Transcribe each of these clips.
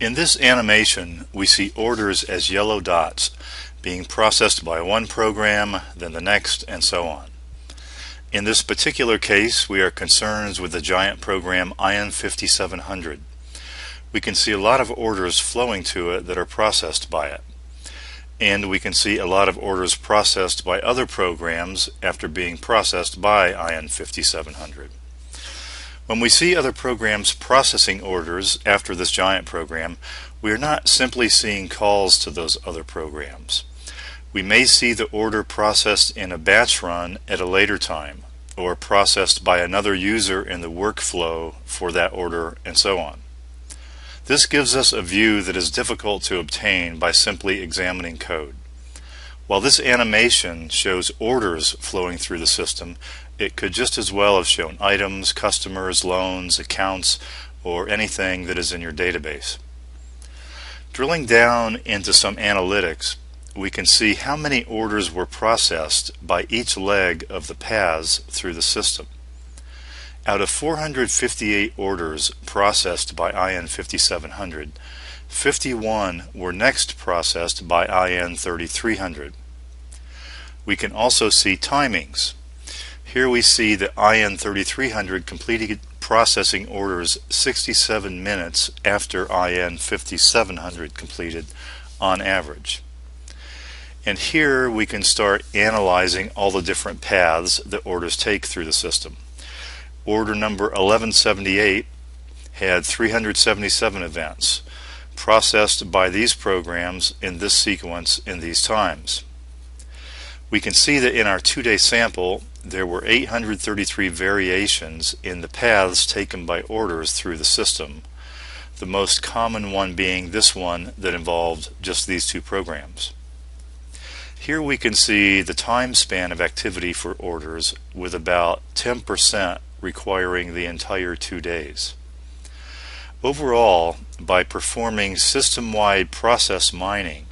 In this animation, we see orders as yellow dots being processed by one program, then the next, and so on. In this particular case, we are concerned with the giant program IN5700. We can see a lot of orders flowing to it that are processed by it. And we can see a lot of orders processed by other programs after being processed by IN5700. When we see other programs processing orders after this giant program, we are not simply seeing calls to those other programs. We may see the order processed in a batch run at a later time, or processed by another user in the workflow for that order, and so on. This gives us a view that is difficult to obtain by simply examining code. While this animation shows orders flowing through the system, it could just as well have shown items, customers, loans, accounts, or anything that is in your database. Drilling down into some analytics, we can see how many orders were processed by each leg of the paths through the system. Out of 458 orders processed by IN5700, 51 were next processed by IN3300. We can also see timings. Here we see that IN3300 completed processing orders 67 minutes after IN5700 completed on average. And here we can start analyzing all the different paths that orders take through the system. Order number 1178 had 377 events processed by these programs in this sequence in these times. We can see that in our 2-day sample there were 833 variations in the paths taken by orders through the system, the most common one being this one that involved just these two programs. Here we can see the time span of activity for orders, with about 10% requiring the entire 2 days. Overall, by performing system-wide process mining,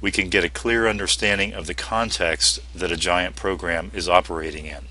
we can get a clear understanding of the context that a giant program is operating in.